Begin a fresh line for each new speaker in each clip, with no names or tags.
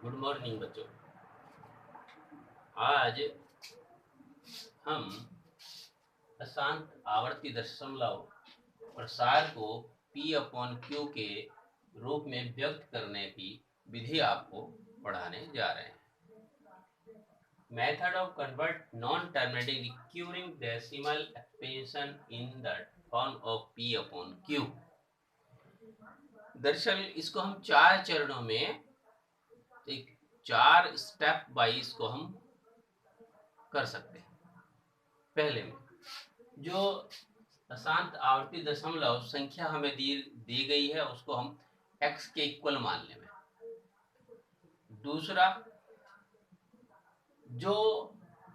Good morning बच्चों। आज हम अशांत आवर्ती दशमलव प्रसार को P/Q के रूप में व्यक्त करने की विधि आपको पढ़ाने जा रहे हैं। Method of convert non terminating recurring decimal expansion in the form of P/Q। दरअसल इसको हम 4 चरणों में, एक 4 स्टेप वाइज को हम कर सकते हैं। पहले में जो अशांत आवर्ती दशमलव संख्या हमें दी गई है उसको हम x के इक्वल मान लें। दूसरा, जो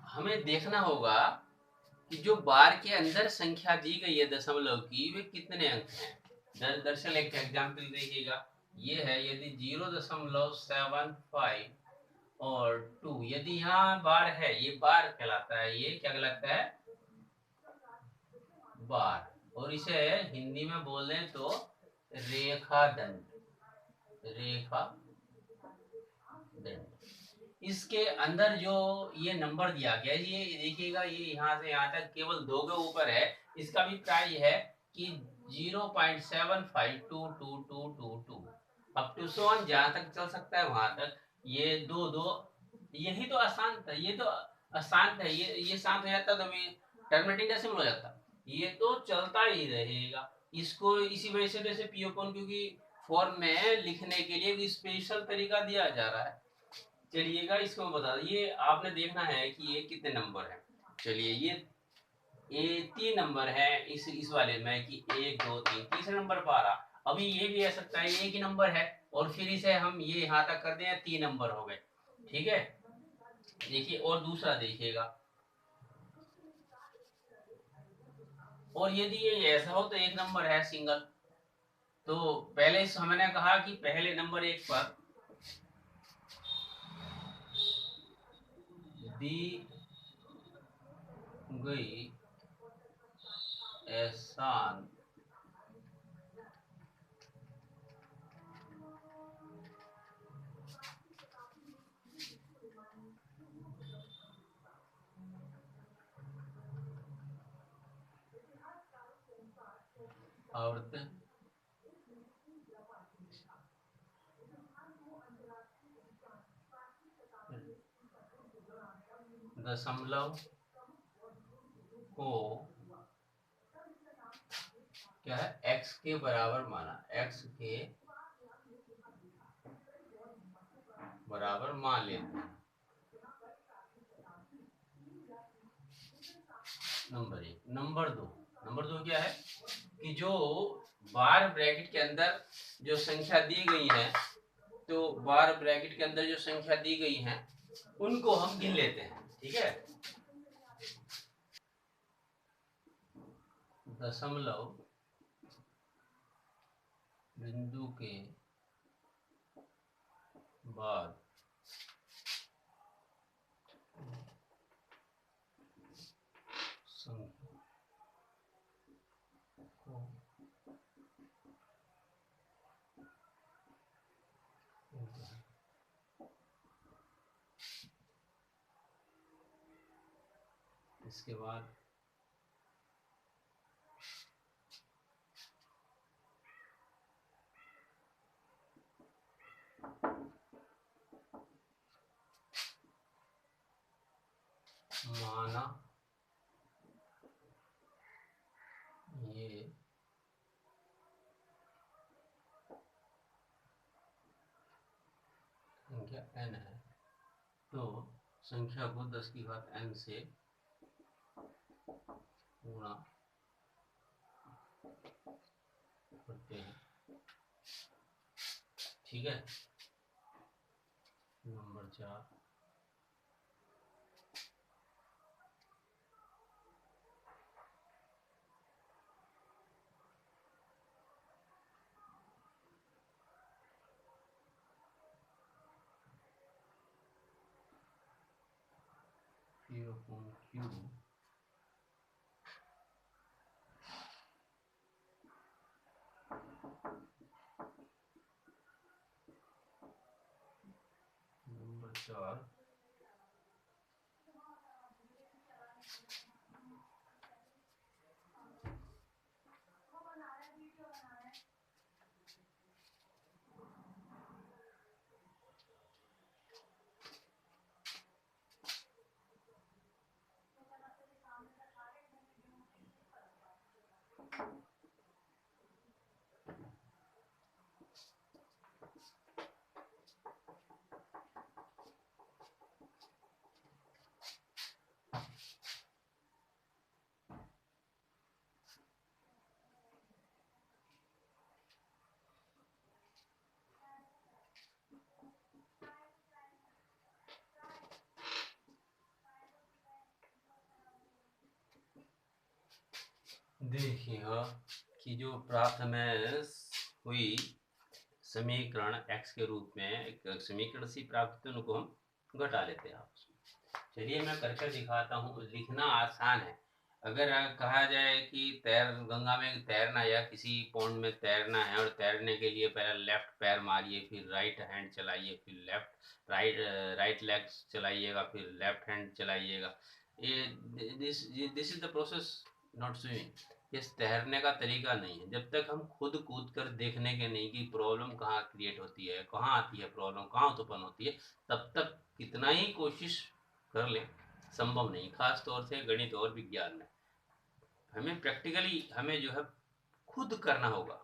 हमें देखना होगा कि जो बार के अंदर संख्या दी गई है दशमलव की, वे कितने अंक हैं। दरअसल एक एग्जाम्पल देखिएगा, ये है यदि 0.75 और 2, यदि यहाँ बार है, ये बार कहलाता है, ये क्या कहलाता है, बार। और इसे हिंदी में बोले तो रेखा दंड, रेखा दंड। इसके अंदर जो ये नंबर दिया गया है, ये देखिएगा, ये यहाँ से यहाँ तक केवल 2 के ऊपर है। इसका भी प्राइस है कि 0.752222 अप टू सोन, जहां तक चल सकता है वहां तक। ये दो दो, यही तो अशांत है, ये तो अशांत है। ये शांत हो जाता तो टर्मिनेटिंग डेसिमल हो जाता। ये तो चलता ही रहेगा। इसको इसी वजह से जैसे P/Q की फॉर्म में लिखने के लिए स्पेशल तरीका दिया जा रहा है। चलिएगा, इसको बता ये आपने देखना है कि ये कितने नंबर है। चलिए, ये 3 नंबर है इस वाले में कि 1 2 3, तीसरे नंबर पर आ रहा। अभी ये भी आ सकता है एक ही नंबर है, और फिर इसे हम ये यहाँ तक कर दें, 3 नंबर हो गए। ठीक है, देखिए, और दूसरा देखिएगा, और यदि ये ऐसा हो तो एक नंबर है सिंगल। तो पहले हमने कहा कि पहले नंबर 1 पर दी गई एहसान आवर्त दशमलव को क्या है, x के बराबर माना, x के बराबर मान लेते हैं। नंबर 1। नंबर दो क्या है कि जो बार ब्रैकेट के अंदर जो संख्या दी गई है, तो बार ब्रैकेट के अंदर जो संख्या दी गई है उनको हम गिन लेते हैं। ठीक है, दशमलव बिंदु के बाद संख्या को इसके बाद माना ये संख्या n है, तो संख्या को 10 की घात n से गुणा करते हैं। ठीक है, नंबर 4, P/Q श्योर। देखिएगा कि जो प्राप्त हमें हुई समीकरण x के रूप में एक समीकरण सी प्राप्त हुई, उनको हम घटा लेते हैं आपस में। चलिए मैं करके दिखाता हूँ। लिखना आसान है। अगर कहा जाए कि गंगा में तैरना या किसी पौंड में तैरना है और तैरने के लिए पहले लेफ्ट पैर मारिए, फिर राइट हैंड चलाइए, फिर राइट लेग चलाइएगा, फिर लेफ्ट हैंड चलाइएगा। ये this is the process, not swimming. ये तैरने का तरीका नहीं है। जब तक हम खुद कूद कर देखने के नहीं कि प्रॉब्लम कहाँ क्रिएट होती है, कहाँ आती है प्रॉब्लम, कहाँ उत्पन्न होती है, तब तक कितना ही कोशिश कर ले संभव नहीं। खास तौर से गणित और विज्ञान में हमें प्रैक्टिकली हमें जो है खुद करना होगा।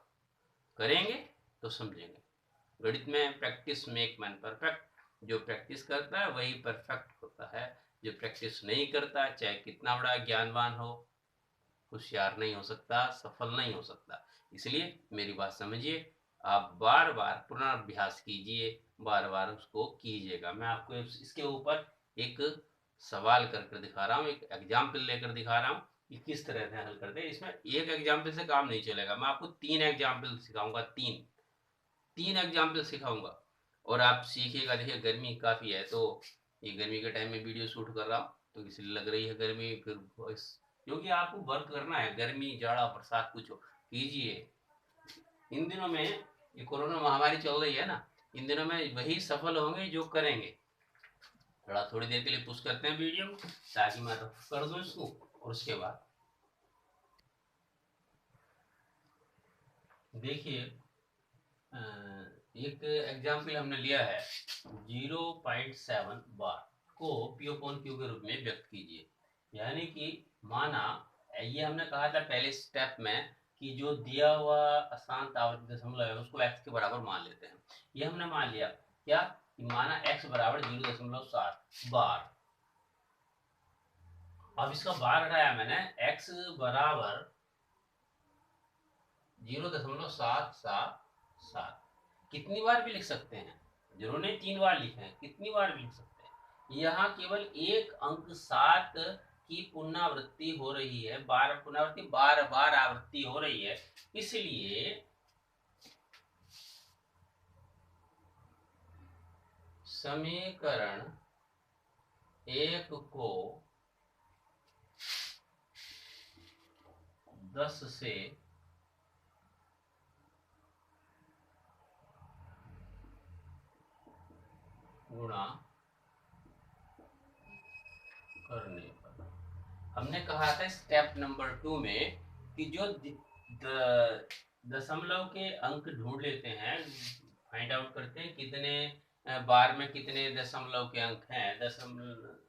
करेंगे तो समझेंगे। गणित में प्रैक्टिस मेक मैन परफेक्ट। जो प्रैक्टिस करता है वही परफेक्ट होता है। जो प्रैक्टिस नहीं करता, चाहे कितना बड़ा ज्ञानवान हो, होशियार नहीं हो सकता, सफल नहीं हो सकता। इसलिए मेरी बात समझिए। आप बार बार पुनर्अभ्यास कीजिए, बार बार उसको कीजिएगा। मैं आपको इसके ऊपर एक सवाल कर दिखा रहा हूँ, एक एग्जाम्पल लेकर दिखा रहा हूँ कि किस तरह से हल करते हैं। इसमें एक एग्जाम्पल से काम नहीं चलेगा। मैं आपको 3 एग्जाम्पल सिखाऊंगा। तीन एग्जाम्पल सिखाऊंगा और आप सीखिएगा। देखिए गर्मी काफ़ी है, तो ये गर्मी के टाइम में वीडियो शूट कर रहा हूँ, तो इसलिए लग रही है गर्मी। फिर क्योंकि आपको वर्क करना है, गर्मी जाड़ा बरसात कुछ हो कीजिए। इन दिनों में ये कोरोना महामारी चल रही है ना, इन दिनों में वही सफल होंगे जो करेंगे। थोड़ी देर के लिए पुश करते हैं वीडियो ताकि मैं रफ कर दूं इसको, और उसके बाद देखिए एक एग्जाम्पल हमने लिया है। 0.7 बार को P अपॉन Q के रूप में व्यक्त कीजिए। यानी कि माना, ये हमने कहा था पहले स्टेप में कि जो दिया हुआ अशांत आवर्ती दशमलव है उसको x के बराबर मान लेते हैं। ये हमने मान लिया क्या कि माना x बराबर 0.7 बार। अब इसका बार हटाया मैंने, x बराबर 0.777। कितनी बार भी लिख सकते हैं, जरूर नहीं 3 बार लिखे हैं, कितनी बार भी लिख सकते हैं। यहाँ केवल एक अंक 7 की पुनरावृत्ति हो रही है। पुनरावृत्ति बार बार आवृत्ति हो रही है। इसलिए समीकरण 1 को 10 से गुणा करने पर, हमने कहा था स्टेप नंबर 2 में कि जो दशमलव के अंक ढूंढ लेते हैं, फाइंड आउट करते हैं कितने बार में कितने दशमलव के अंक हैं। दशमलव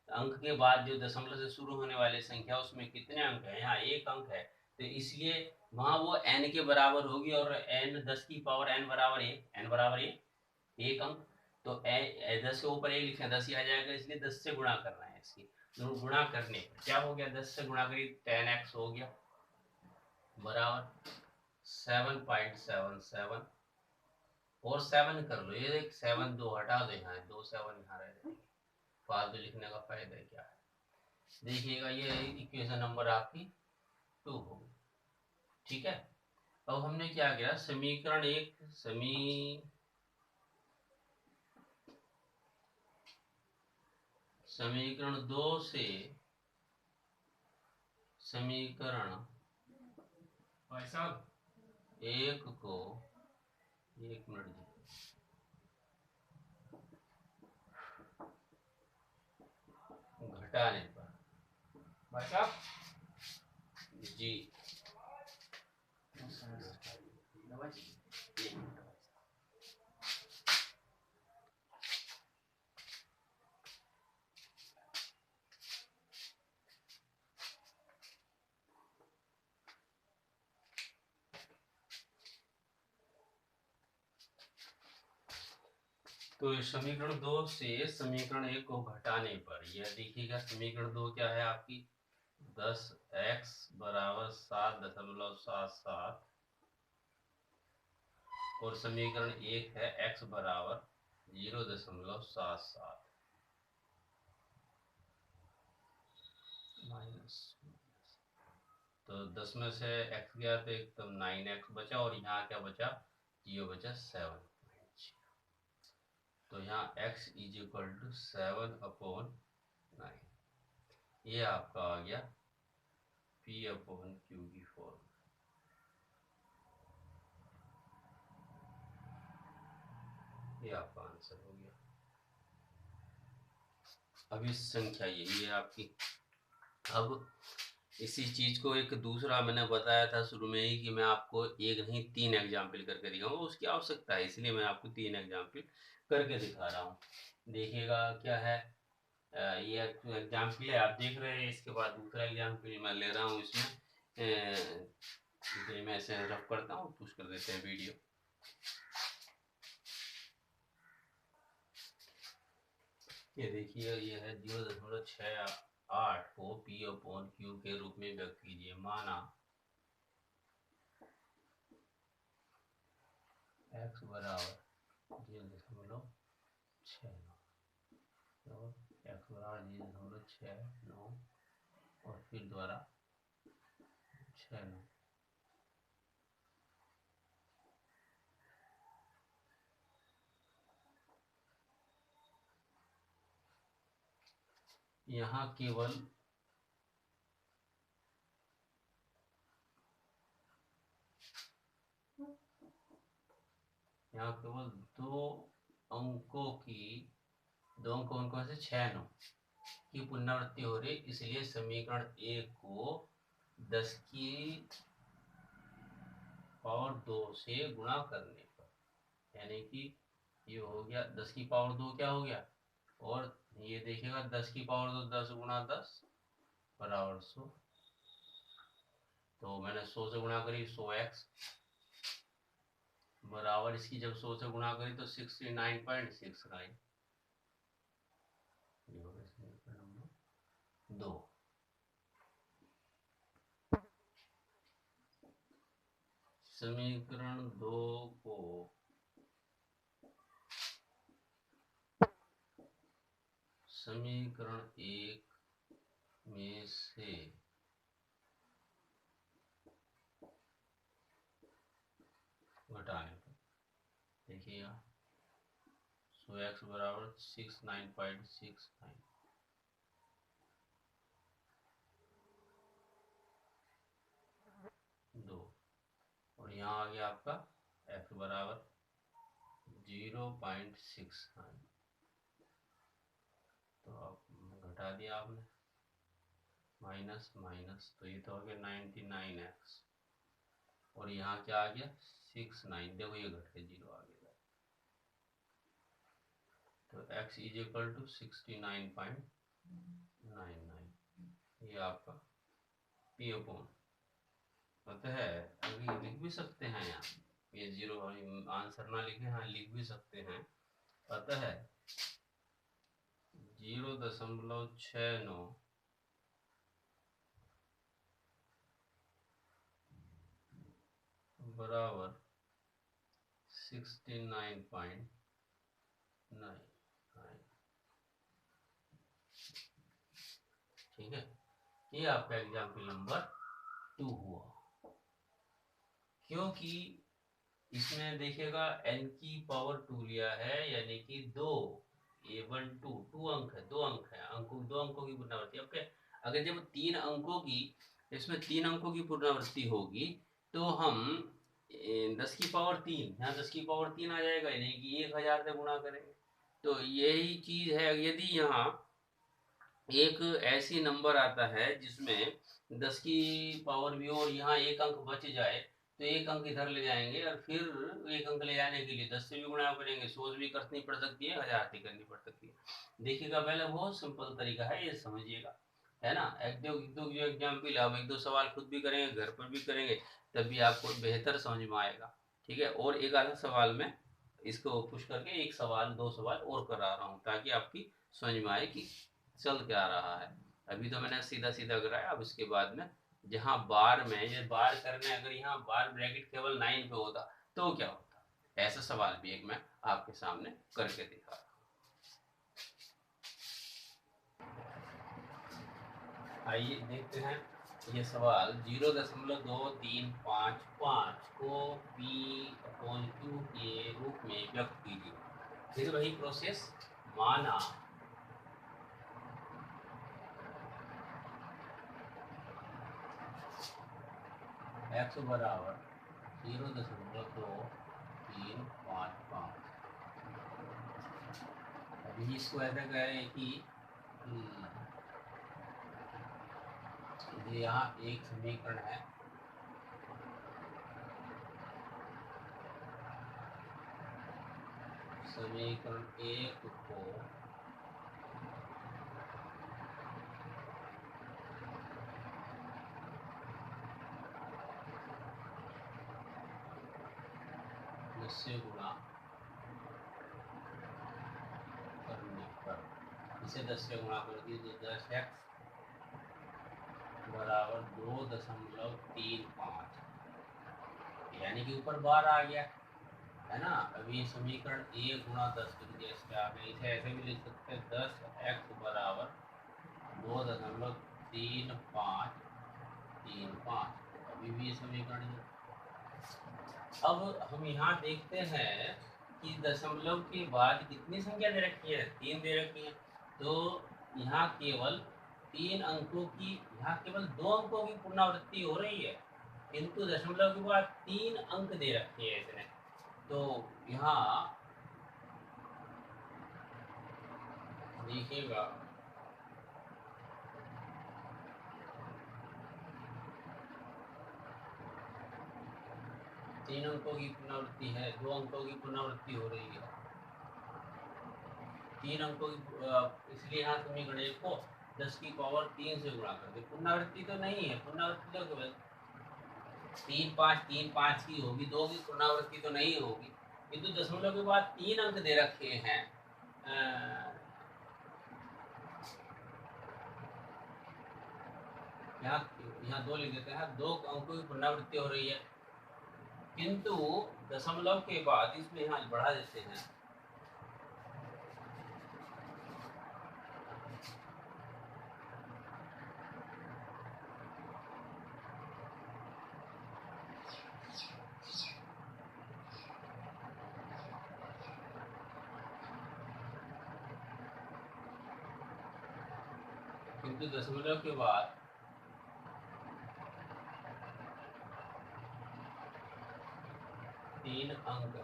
अंक के बाद जो दशमलव से शुरू होने वाली संख्या उसमें कितने अंक हैं, यहाँ एक अंक है, तो इसलिए वहां वो n के बराबर होगी। और n 10 की पावर n बराबर एक अंक। तो 10 के ऊपर एक लिखे 10 ही आ जाएगा, इसलिए 10 से गुणा करना है इसकी। तो गुणा करने पर क्या हो गया, 10 से गुणा करी 10x हो गया बराबर 7.77। और 7 कर लो, ये 7 2 हटा दो, यहाँ 2 7 यहाँ रह जाएंगे। फालतू लिखने का फायदा क्या है। देखिएगा ये इक्वेशन नंबर आपकी 2 होगी। ठीक है। अब हमने क्या किया, समीकरण 2 से समीकरण 1 को, एक मिनट घटाने पर बचा जी। तो समीकरण 2 से समीकरण 1 को घटाने पर यह देखिएगा, समीकरण 2 क्या है आपकी 10x बराबर 7.77 और समीकरण 1 है x बराबर 0.77 माइनस। तो 10 में से x गया तो एकदम 9x बचा और यहाँ क्या बचा 0 बचा 7। तो यहाँ x इज इक्वल टू 7/9। ये आपका आ गया P/Q की फॉर्म। ये आपका आंसर हो गया। अब इस संख्या यही है आपकी। अब इसी चीज को एक दूसरा मैंने बताया था शुरू में ही कि मैं आपको एक नहीं 3 एग्जाम्पल करके दिखाऊंगा, उसकी आवश्यकता है इसलिए मैं आपको 3 एग्जाम्पल करके दिखा रहा हूँ। देखिएगा क्या है, ये एग्जाम्पल है आप देख रहे हैं। इसके बाद दूसरा एग्जाम्पल मैं ले रहा हूँ। इसमें मैं ऐसे रफ करता हूँ, पुश कर देते हैं वीडियो। ये देखिए, ये है 0.68 को P/Q के रूप में व्यक्त कीजिए। माना x बराबर 0.69 तो x बराबर 0.69 और फिर द्वारा 69। यहाँ केवल दो अंकों कौन कौन से 6 9 की पुनरावृत्ति हो रही, इसलिए समीकरण 1 को 10 की पावर 2 से गुणा करने पर, यानी कि ये हो गया 10 की पावर 2 क्या हो गया, और ये देखिएगा 10 की पावर 2 10 गुणा 10 बराबर 100। तो मैंने 100 से गुणा करी 100x बराबर, इसकी जब 100 से गुणा करी तो 69.69 2। समीकरण 2 को समीकरण 1 में से घटाने पर देखिएगा 100x बराबर 69.69 2 और यहाँ आ गया आपका x बराबर 0.69। तो अब घटा दिया आपने, माइनस माइनस, तो ये तो हो गया 99x और यहाँ क्या आ गया 69। देखो ये घट के 0 आ गया। तो x इज इक्वल टू 69.99। ये आपका P/, अतः अभी लिख भी सकते हैं यहाँ, ये 0 आंसर ना लिखे, हाँ लिख भी सकते हैं। अतः 0.69 बराबर 69.99। ठीक है, ये आपका एग्जाम्पल नंबर 2 हुआ। क्योंकि इसमें देखिएगा n की पावर 2 लिया है, यानी कि 2 A1 2 अंक है, 2 अंक है, दो अंकों की पुनरावृत्ति। ओके, अगर जब 3 अंकों की, इसमें 3 अंकों की पुनरावृत्ति होगी तो हम 10 की पावर 3, यहाँ 10 की पावर 3 आ जाएगा, यानी कि 1000 से गुणा करेंगे। तो यही चीज है, यदि यहाँ एक ऐसी नंबर आता है जिसमें 10 की पावर भी हो और यहाँ एक अंक बच जाए तो एक अंक इधर ले जाएंगे और फिर एक अंक ले जाने के लिए 10 से भी गुणा करेंगे, 100 भी करनी पड़ सकती है, 1000 भी करनी पड़ सकती है। देखिएगा पहले बहुत सिंपल तरीका है, ये समझिएगा, है ना। एक दो जो एग्जाम्पल हम एक दो सवाल खुद भी करेंगे, घर पर भी करेंगे, तब भी आपको बेहतर समझ में आएगा। ठीक है, और एक आधा सवाल में इसको पुश करके एक सवाल दो सवाल और करा रहा हूँ ताकि आपकी समझ में आए कि चल क्या रहा है। अभी तो मैंने सीधा सीधा कराया, अब इसके बाद में जहाँ बार में ये बार करने, अगर यहाँ बार ब्रैकेट केवल 9 पे होता तो क्या होता, ऐसा सवाल भी एक मैं आपके सामने करके दिखा रहा हूँ। आइए देखते हैं ये सवाल 0.2355 को P/Q के रूप में व्यक्त कीजिए। फिर वही प्रोसेस, माना x बराबर 0.2355। अभी इसको ऐसा करें कि ये यहाँ एक समीकरण है, समीकरण एक को इससे गुणा करने पर, इसे 10 से गुणा कर दी तो 10x बराबर 2.35, यानी कि ऊपर बार आ गया, है ना। अभी समीकरण 1 गुणा 10 कर दिया, इसे आपने इसे ऐसे भी लिख सकते हैं 10x बराबर 2.3535। अभी भी ये समीकरण है। अब हम यहाँ देखते हैं कि दशमलव के बाद कितनी संख्या दे रखी है, 3 दे रखी है, तो यहाँ केवल 3 अंकों की, यहाँ केवल 2 अंकों की पुनरावृत्ति हो रही है, किंतु दशमलव के बाद 3 अंक दे रखे हैं इसने। तो यहाँ देखिएगा, तीन अंकों की पुनरावृत्ति है, 2 अंकों की पुनरावृत्ति हो रही है, 3 अंकों की, इसलिए यहाँ समीकरण 1 को 10 की पावर 3 से गुणा कर दे। पुनरावृत्ति तो नहीं है, पुनरावृत्ति तो केवल 3 5 की होगी, 2 की पुनरावृत्ति तो नहीं होगी, किंतु दशमलव के बाद 3 अंक दे रखे हैं। यहाँ 2 लिख देते हैं, 2 अंकों की पुनरावृत्ति हो रही है, किंतु दशमलव के बाद इसमें यहाँ बढ़ा देते हैं, किंतु दशमलव के बाद 3 अंक,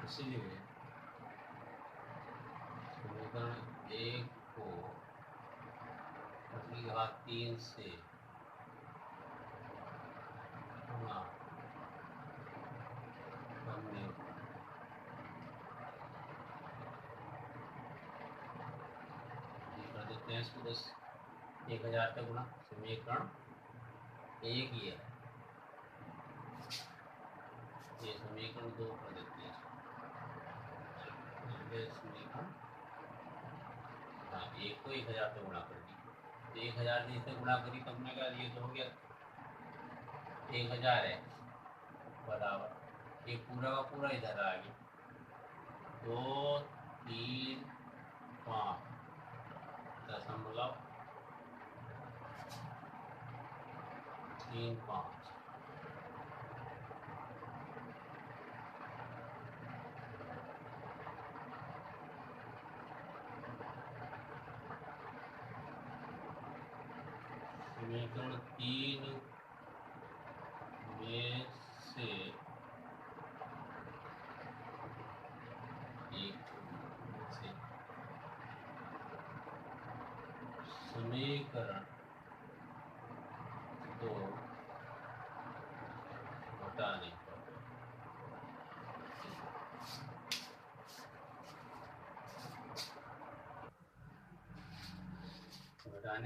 इसलिए समीकरण 1 को 3 से गुणा करने कर देते हैं इसको 1000 का गुणा, समीकरण 1 ही है, ये समीकरण 2 कर देते हैं, समीकरण, हाँ 1 को 1000 से गुणा कर दी, तो 1000 से गुणा करी तो हमने कहा ये तो हो गया 1000 है बराबर, ये पूरा का पूरा इधर आ गया 2 3 5 दशमलव 3 5। समीकरण 3 में से समीकरण 2 हटाने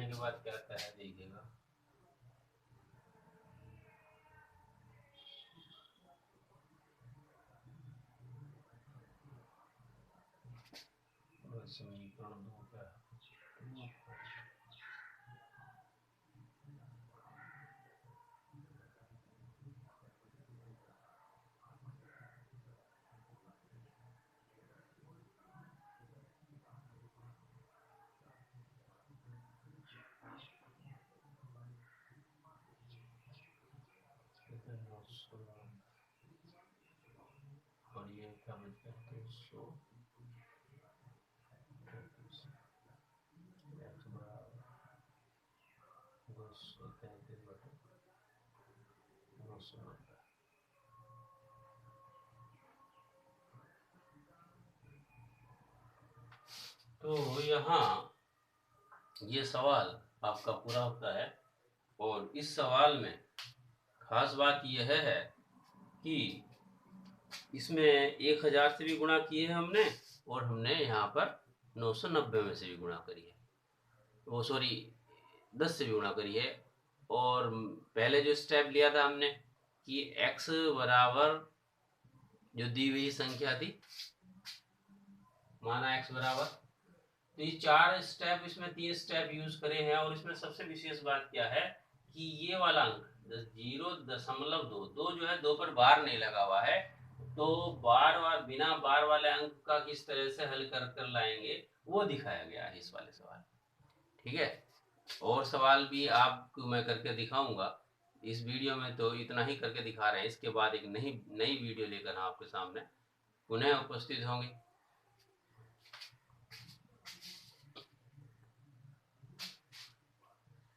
के बाद क्या आता है देखिएगा। समीकरण 2 का और ये क्या बचता है 200 तो यहाँ ये सवाल आपका पूरा होता है। और इस सवाल में खास बात यह है कि इसमें 1000 से भी गुणा किए हैं हमने, और हमने यहाँ पर 990 में से भी गुणा करी है, वो सॉरी 10 से भी गुणा करी है। और पहले जो स्टेप लिया था हमने कि x बराबर जो दी हुई संख्या थी, माना x बराबर, तो ये 4 स्टेप, इसमें 3 स्टेप यूज करे हैं। और इसमें सबसे विशेष बात क्या है कि ये वाला अंक 0.2 जो है 2 पर बार नहीं लगा हुआ है, तो बिना बार वाले अंक का किस तरह से हल कर लाएंगे वो दिखाया गया है इस वाले सवाल। ठीक है, और सवाल भी आपको मैं करके दिखाऊंगा। इस वीडियो में तो इतना ही करके दिखा रहे हैं, इसके बाद एक नई वीडियो लेकर आपके सामने पुनः उपस्थित होंगे।